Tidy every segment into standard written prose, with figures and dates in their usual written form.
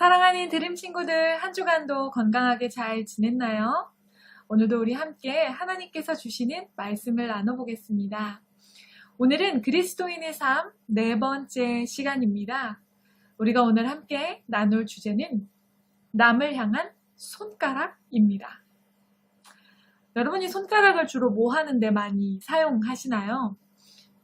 사랑하는 드림 친구들, 한 주간도 건강하게 잘 지냈나요? 오늘도 우리 함께 하나님께서 주시는 말씀을 나눠보겠습니다. 오늘은 그리스도인의 삶 네 번째 시간입니다. 우리가 오늘 함께 나눌 주제는 남을 향한 손가락입니다. 여러분이 손가락을 주로 뭐 하는데 많이 사용하시나요?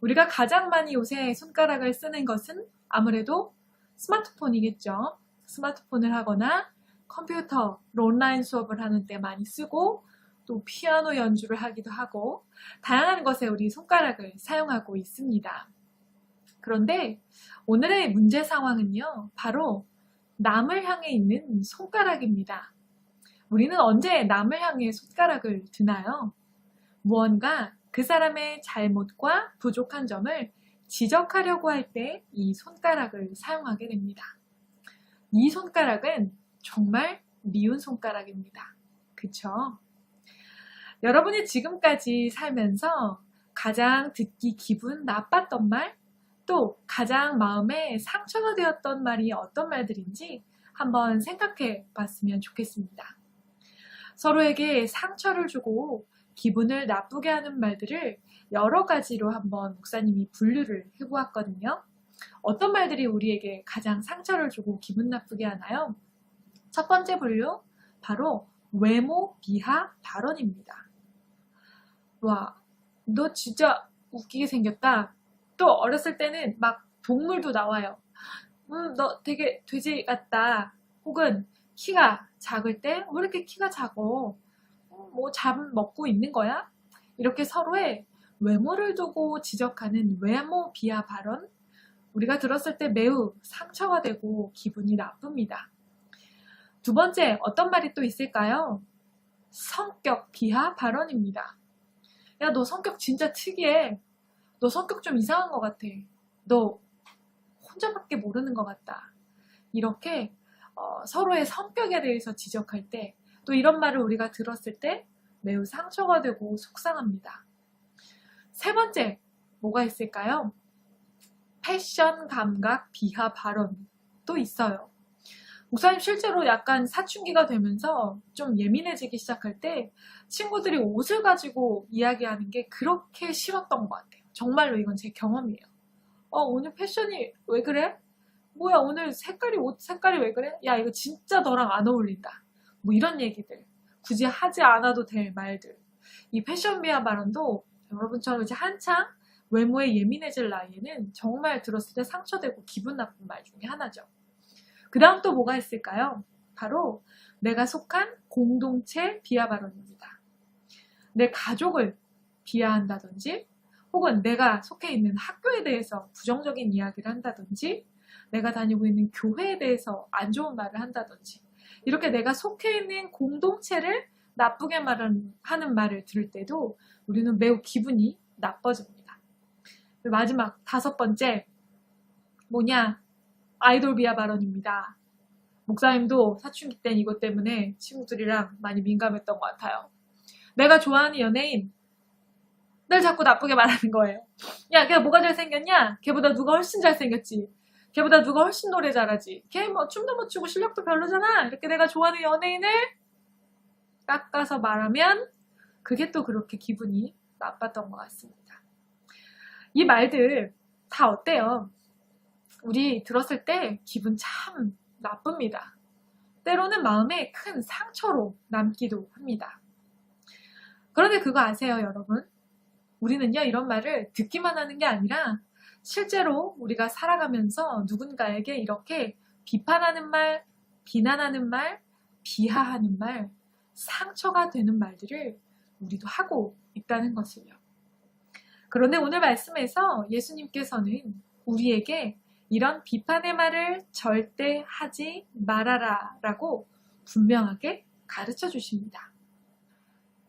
우리가 가장 많이 요새 손가락을 쓰는 것은 아무래도 스마트폰이겠죠. 스마트폰을 하거나 컴퓨터로 온라인 수업을 하는 때 많이 쓰고 또 피아노 연주를 하기도 하고 다양한 것에 우리 손가락을 사용하고 있습니다. 그런데 오늘의 문제 상황은요, 바로 남을 향해 있는 손가락입니다. 우리는 언제 남을 향해 손가락을 드나요? 무언가 그 사람의 잘못과 부족한 점을 지적하려고 할 때 이 손가락을 사용하게 됩니다. 이 손가락은 정말 미운 손가락입니다. 그쵸? 여러분이 지금까지 살면서 가장 듣기 기분 나빴던 말, 또 가장 마음에 상처가 되었던 말이 어떤 말들인지 한번 생각해 봤으면 좋겠습니다. 서로에게 상처를 주고 기분을 나쁘게 하는 말들을 여러 가지로 한번 목사님이 분류를 해보았거든요. 어떤 말들이 우리에게 가장 상처를 주고 기분 나쁘게 하나요? 첫 번째 분류, 바로 외모 비하 발언입니다. 와, 너 진짜 웃기게 생겼다. 또 어렸을 때는 막 동물도 나와요. 너 되게 돼지 같다. 혹은 키가 작을 때 왜 이렇게 키가 작어? 뭐 잡 먹고 있는 거야? 이렇게 서로의 외모를 두고 지적하는 외모 비하 발언, 우리가 들었을 때 매우 상처가 되고 기분이 나쁩니다. 두 번째, 어떤 말이 또 있을까요? 성격 비하 발언입니다. 야, 너 성격 진짜 특이해. 너 성격 좀 이상한 것 같아. 너 혼자밖에 모르는 것 같다. 이렇게 서로의 성격에 대해서 지적할 때, 또 이런 말을 우리가 들었을 때 매우 상처가 되고 속상합니다. 세 번째, 뭐가 있을까요? 패션 감각 비하 발언도 있어요. 목사님 실제로 약간 사춘기가 되면서 좀 예민해지기 시작할 때 친구들이 옷을 가지고 이야기하는 게 그렇게 싫었던 것 같아요. 정말로 이건 제 경험이에요. 오늘 패션이 왜 그래? 뭐야, 오늘 옷 색깔이 왜 그래? 야, 이거 진짜 너랑 안 어울린다. 뭐 이런 얘기들. 굳이 하지 않아도 될 말들. 이 패션 비하 발언도 여러분처럼 이제 한창 외모에 예민해질 나이에는 정말 들었을 때 상처되고 기분 나쁜 말 중에 하나죠. 그 다음 또 뭐가 있을까요? 바로 내가 속한 공동체 비하 발언입니다. 내 가족을 비하한다든지, 혹은 내가 속해 있는 학교에 대해서 부정적인 이야기를 한다든지, 내가 다니고 있는 교회에 대해서 안 좋은 말을 한다든지, 이렇게 내가 속해 있는 공동체를 나쁘게 하는 말을 들을 때도 우리는 매우 기분이 나빠집니다. 마지막 다섯 번째, 뭐냐? 아이돌 비하 발언입니다. 목사님도 사춘기 땐 이것 때문에 친구들이랑 많이 민감했던 것 같아요. 내가 좋아하는 연예인, 늘 자꾸 나쁘게 말하는 거예요. 야, 걔가 뭐가 잘생겼냐? 걔보다 누가 훨씬 잘생겼지. 걔보다 누가 훨씬 노래 잘하지. 걔 뭐 춤도 못 추고 실력도 별로잖아. 이렇게 내가 좋아하는 연예인을 깎아서 말하면 그게 또 그렇게 기분이 나빴던 것 같습니다. 이 말들 다 어때요? 우리 들었을 때 기분 참 나쁩니다. 때로는 마음에 큰 상처로 남기도 합니다. 그런데 그거 아세요, 여러분? 우리는요, 이런 말을 듣기만 하는 게 아니라 실제로 우리가 살아가면서 누군가에게 이렇게 비판하는 말, 비난하는 말, 비하하는 말, 상처가 되는 말들을 우리도 하고 있다는 것을요. 그런데 오늘 말씀에서 예수님께서는 우리에게 이런 비판의 말을 절대 하지 말아라 라고 분명하게 가르쳐 주십니다.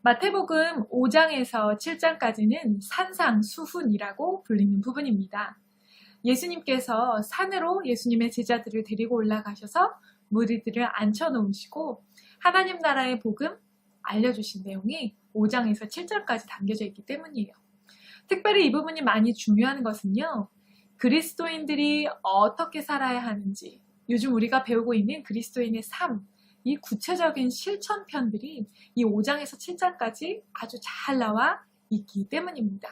마태복음 5장에서 7장까지는 산상수훈이라고 불리는 부분입니다. 예수님께서 산으로 예수님의 제자들을 데리고 올라가셔서 무리들을 앉혀놓으시고 하나님 나라의 복음 알려주신 내용이 5장에서 7장까지 담겨져 있기 때문이에요. 특별히 이 부분이 많이 중요한 것은요, 그리스도인들이 어떻게 살아야 하는지, 요즘 우리가 배우고 있는 그리스도인의 삶, 이 구체적인 실천편들이 이 5장에서 7장까지 아주 잘 나와 있기 때문입니다.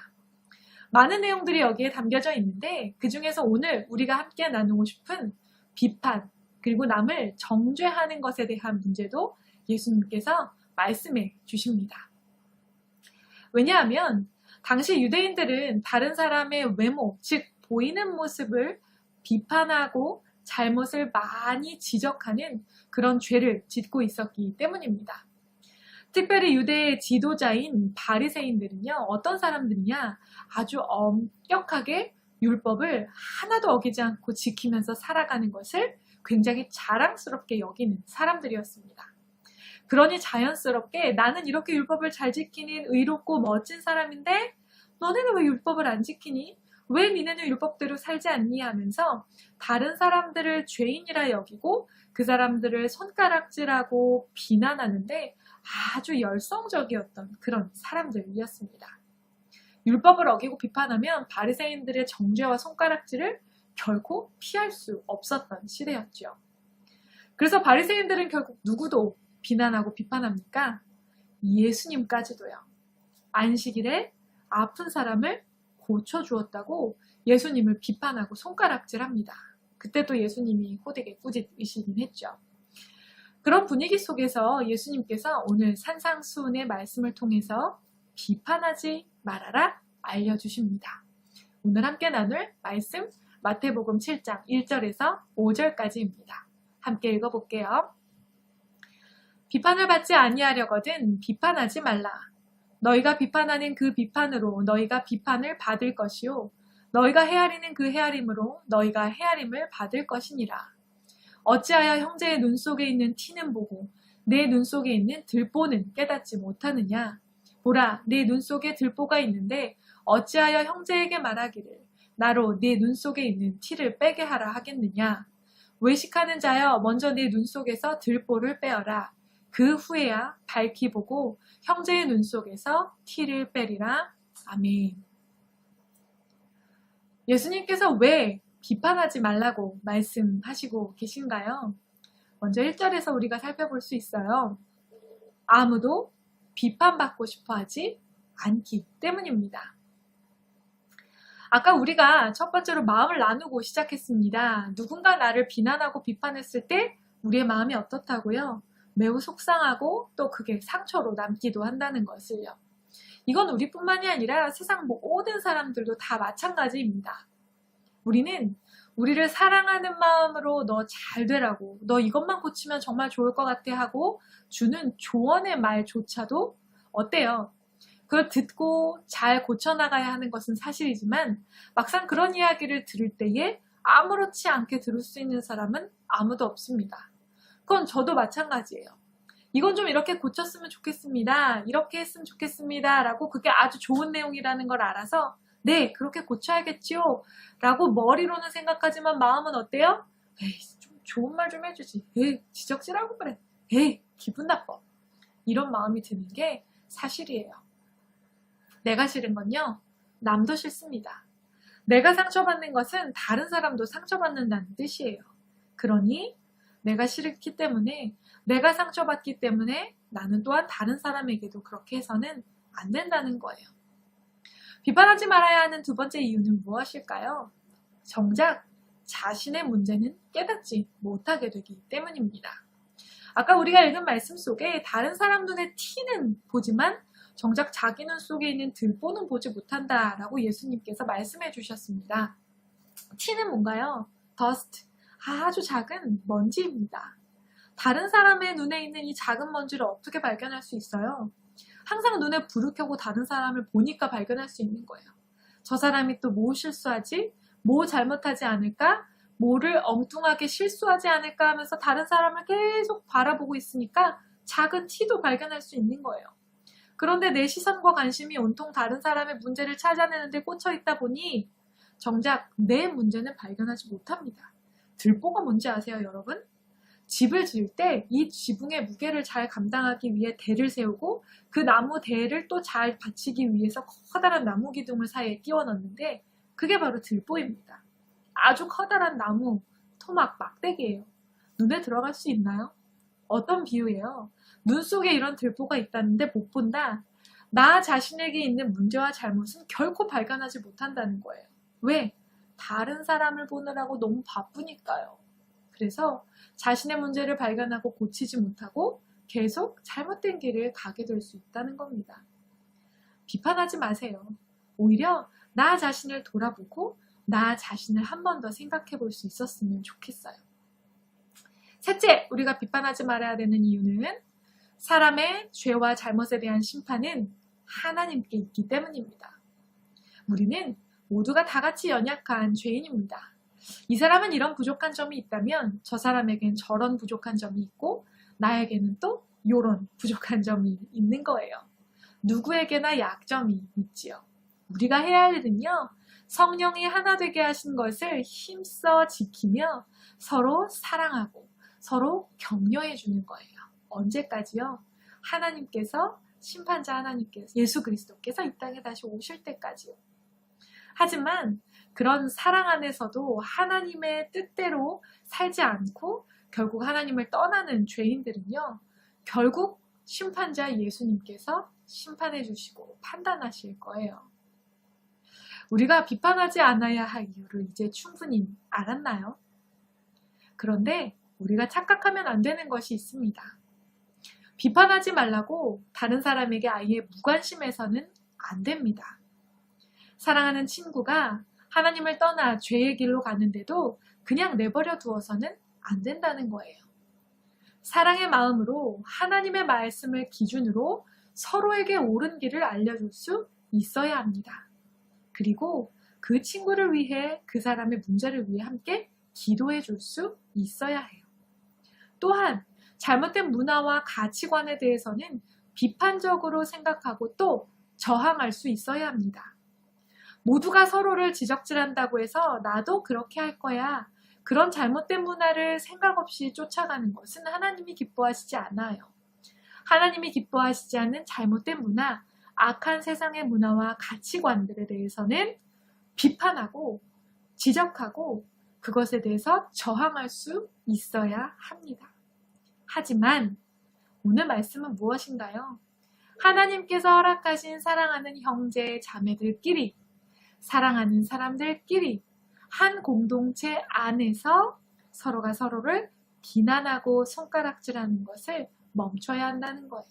많은 내용들이 여기에 담겨져 있는데 그 중에서 오늘 우리가 함께 나누고 싶은 비판, 그리고 남을 정죄하는 것에 대한 문제도 예수님께서 말씀해 주십니다. 왜냐하면 당시 유대인들은 다른 사람의 외모, 즉 보이는 모습을 비판하고 잘못을 많이 지적하는 그런 죄를 짓고 있었기 때문입니다. 특별히 유대의 지도자인 바리새인들은요, 어떤 사람들이냐, 아주 엄격하게 율법을 하나도 어기지 않고 지키면서 살아가는 것을 굉장히 자랑스럽게 여기는 사람들이었습니다. 그러니 자연스럽게 나는 이렇게 율법을 잘 지키는 의롭고 멋진 사람인데 너네는 왜 율법을 안 지키니? 왜 니네는 율법대로 살지 않니? 하면서 다른 사람들을 죄인이라 여기고 그 사람들을 손가락질하고 비난하는데 아주 열성적이었던 그런 사람들이었습니다. 율법을 어기고 비판하면 바리새인들의 정죄와 손가락질을 결코 피할 수 없었던 시대였죠. 그래서 바리새인들은 결국 누구도 비난하고 비판합니까? 예수님까지도요. 안식일에 아픈 사람을 고쳐주었다고 예수님을 비판하고 손가락질합니다. 그때도 예수님이 호되게 꾸짖으시긴 했죠. 그런 분위기 속에서 예수님께서 오늘 산상수훈의 말씀을 통해서 비판하지 말아라 알려주십니다. 오늘 함께 나눌 말씀 마태복음 7장 1절에서 5절까지입니다. 함께 읽어볼게요. 비판을 받지 아니하려거든 비판하지 말라. 너희가 비판하는 그 비판으로 너희가 비판을 받을 것이요 너희가 헤아리는 그 헤아림으로 너희가 헤아림을 받을 것이니라. 어찌하여 형제의 눈 속에 있는 티는 보고 내 눈 속에 있는 들보는 깨닫지 못하느냐. 보라, 내 눈 속에 들보가 있는데 어찌하여 형제에게 말하기를 나로 네 눈 속에 있는 티를 빼게 하라 하겠느냐. 외식하는 자여 먼저 내 눈 속에서 들보를 빼어라. 그 후에야 밝히 보고 형제의 눈 속에서 티를 빼리라. 아멘. 예수님께서 왜 비판하지 말라고 말씀하시고 계신가요? 먼저 1절에서 우리가 살펴볼 수 있어요. 아무도 비판받고 싶어 하지 않기 때문입니다. 아까 우리가 첫 번째로 마음을 나누고 시작했습니다. 누군가 나를 비난하고 비판했을 때 우리의 마음이 어떻다고요? 매우 속상하고 또 그게 상처로 남기도 한다는 것을요. 이건 우리뿐만이 아니라 세상 모든 사람들도 다 마찬가지입니다. 우리는 우리를 사랑하는 마음으로 너 잘 되라고, 너 이것만 고치면 정말 좋을 것 같아 하고 주는 조언의 말조차도 어때요? 그걸 듣고 잘 고쳐나가야 하는 것은 사실이지만 막상 그런 이야기를 들을 때에 아무렇지 않게 들을 수 있는 사람은 아무도 없습니다. 그건 저도 마찬가지예요. 이건 좀 이렇게 고쳤으면 좋겠습니다. 이렇게 했으면 좋겠습니다. 라고 그게 아주 좋은 내용이라는 걸 알아서 네, 그렇게 고쳐야겠지요. 라고 머리로는 생각하지만 마음은 어때요? 에이, 좀 좋은 말 좀 해주지. 에이, 지적질하고 그래. 에이, 기분 나빠. 이런 마음이 드는 게 사실이에요. 내가 싫은 건요, 남도 싫습니다. 내가 상처받는 것은 다른 사람도 상처받는다는 뜻이에요. 그러니 내가 싫기 때문에, 내가 상처받기 때문에 나는 또한 다른 사람에게도 그렇게 해서는 안 된다는 거예요. 비판하지 말아야 하는 두 번째 이유는 무엇일까요? 정작 자신의 문제는 깨닫지 못하게 되기 때문입니다. 아까 우리가 읽은 말씀 속에 다른 사람 눈에 티는 보지만 정작 자기 눈 속에 있는 들보는 보지 못한다라고 예수님께서 말씀해 주셨습니다. 티는 뭔가요? dust, 아주 작은 먼지입니다. 다른 사람의 눈에 있는 이 작은 먼지를 어떻게 발견할 수 있어요? 항상 눈에 불을 켜고 다른 사람을 보니까 발견할 수 있는 거예요. 저 사람이 또 뭐 실수하지? 뭐 잘못하지 않을까? 뭐를 엉뚱하게 실수하지 않을까 하면서 다른 사람을 계속 바라보고 있으니까 작은 티도 발견할 수 있는 거예요. 그런데 내 시선과 관심이 온통 다른 사람의 문제를 찾아내는 데 꽂혀 있다 보니 정작 내 문제는 발견하지 못합니다. 들보가 뭔지 아세요, 여러분? 집을 지을 때 이 지붕의 무게를 잘 감당하기 위해 대를 세우고 그 나무 대를 또 잘 받치기 위해서 커다란 나무 기둥을 사이에 끼워 넣는데 그게 바로 들보입니다. 아주 커다란 나무, 토막, 막대기예요. 눈에 들어갈 수 있나요? 어떤 비유예요? 눈 속에 이런 들보가 있다는데 못 본다? 나 자신에게 있는 문제와 잘못은 결코 발견하지 못한다는 거예요. 왜? 다른 사람을 보느라고 너무 바쁘니까요. 그래서 자신의 문제를 발견하고 고치지 못하고 계속 잘못된 길을 가게 될 수 있다는 겁니다. 비판하지 마세요. 오히려 나 자신을 돌아보고 나 자신을 한 번 더 생각해 볼 수 있었으면 좋겠어요. 셋째, 우리가 비판하지 말아야 되는 이유는 사람의 죄와 잘못에 대한 심판은 하나님께 있기 때문입니다. 우리는 모두가 다 같이 연약한 죄인입니다. 이 사람은 이런 부족한 점이 있다면 저 사람에겐 저런 부족한 점이 있고 나에게는 또 이런 부족한 점이 있는 거예요. 누구에게나 약점이 있지요. 우리가 해야 할 일은요, 성령이 하나 되게 하신 것을 힘써 지키며 서로 사랑하고 서로 격려해 주는 거예요. 언제까지요? 하나님께서, 심판자 하나님께서, 예수 그리스도께서 이 땅에 다시 오실 때까지요. 하지만 그런 사랑 안에서도 하나님의 뜻대로 살지 않고 결국 하나님을 떠나는 죄인들은요, 결국 심판자 예수님께서 심판해 주시고 판단하실 거예요. 우리가 비판하지 않아야 할 이유를 이제 충분히 알았나요? 그런데 우리가 착각하면 안 되는 것이 있습니다. 비판하지 말라고 다른 사람에게 아예 무관심해서는 안 됩니다. 사랑하는 친구가 하나님을 떠나 죄의 길로 가는데도 그냥 내버려 두어서는 안 된다는 거예요. 사랑의 마음으로 하나님의 말씀을 기준으로 서로에게 옳은 길을 알려줄 수 있어야 합니다. 그리고 그 친구를 위해, 그 사람의 문제를 위해 함께 기도해 줄 수 있어야 해요. 또한 잘못된 문화와 가치관에 대해서는 비판적으로 생각하고 또 저항할 수 있어야 합니다. 모두가 서로를 지적질한다고 해서 나도 그렇게 할 거야, 그런 잘못된 문화를 생각 없이 쫓아가는 것은 하나님이 기뻐하시지 않아요. 하나님이 기뻐하시지 않는 잘못된 문화, 악한 세상의 문화와 가치관들에 대해서는 비판하고 지적하고 그것에 대해서 저항할 수 있어야 합니다. 하지만 오늘 말씀은 무엇인가요? 하나님께서 허락하신 사랑하는 형제 자매들끼리, 사랑하는 사람들끼리 한 공동체 안에서 서로가 서로를 비난하고 손가락질하는 것을 멈춰야 한다는 거예요.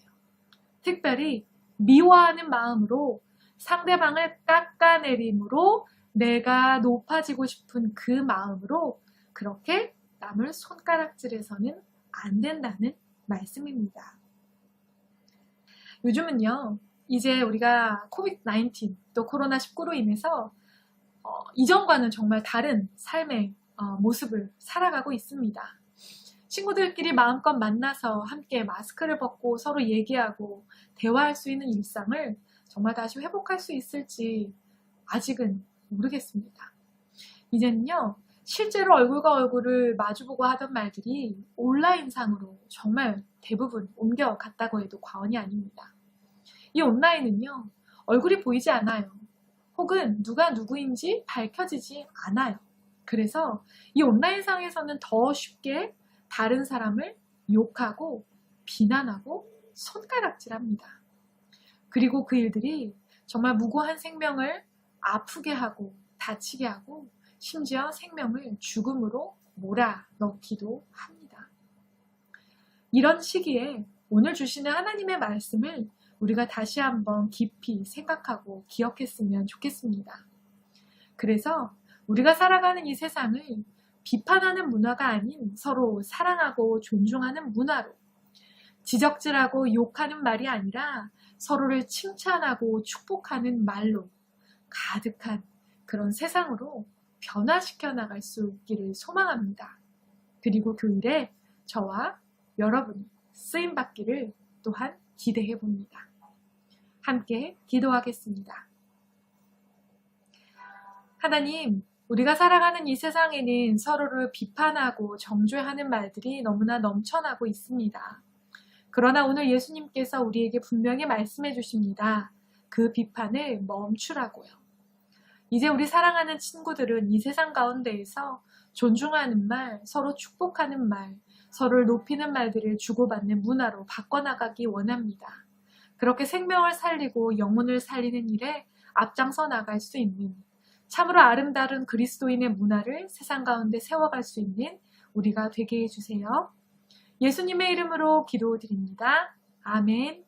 특별히 미워하는 마음으로 상대방을 깎아내림으로 내가 높아지고 싶은 그 마음으로 그렇게 남을 손가락질해서는 안 된다는 말씀입니다. 요즘은요, 이제 우리가 코비드-19 또 코로나19로 인해서 이전과는 정말 다른 삶의 모습을 살아가고 있습니다. 친구들끼리 마음껏 만나서 함께 마스크를 벗고 서로 얘기하고 대화할 수 있는 일상을 정말 다시 회복할 수 있을지 아직은 모르겠습니다. 이제는요, 실제로 얼굴과 얼굴을 마주보고 하던 말들이 온라인상으로 정말 대부분 옮겨갔다고 해도 과언이 아닙니다. 이 온라인은요, 얼굴이 보이지 않아요. 혹은 누가 누구인지 밝혀지지 않아요. 그래서 이 온라인상에서는 더 쉽게 다른 사람을 욕하고 비난하고 손가락질합니다. 그리고 그 일들이 정말 무고한 생명을 아프게 하고 다치게 하고 심지어 생명을 죽음으로 몰아넣기도 합니다. 이런 시기에 오늘 주시는 하나님의 말씀을 우리가 다시 한번 깊이 생각하고 기억했으면 좋겠습니다. 그래서 우리가 살아가는 이 세상을 비판하는 문화가 아닌 서로 사랑하고 존중하는 문화로, 지적질하고 욕하는 말이 아니라 서로를 칭찬하고 축복하는 말로 가득한 그런 세상으로 변화시켜 나갈 수 있기를 소망합니다. 그리고 그 일에 저와 여러분이 쓰임받기를 또한 기대해 봅니다. 함께 기도하겠습니다. 하나님, 우리가 살아가는 이 세상에는 서로를 비판하고 정죄하는 말들이 너무나 넘쳐나고 있습니다. 그러나 오늘 예수님께서 우리에게 분명히 말씀해 주십니다. 그 비판을 멈추라고요. 이제 우리 사랑하는 친구들은 이 세상 가운데에서 존중하는 말, 서로 축복하는 말, 서로를 높이는 말들을 주고받는 문화로 바꿔나가기 원합니다. 그렇게 생명을 살리고 영혼을 살리는 일에 앞장서 나갈 수 있는 참으로 아름다운 그리스도인의 문화를 세상 가운데 세워갈 수 있는 우리가 되게 해주세요. 예수님의 이름으로 기도드립니다. 아멘.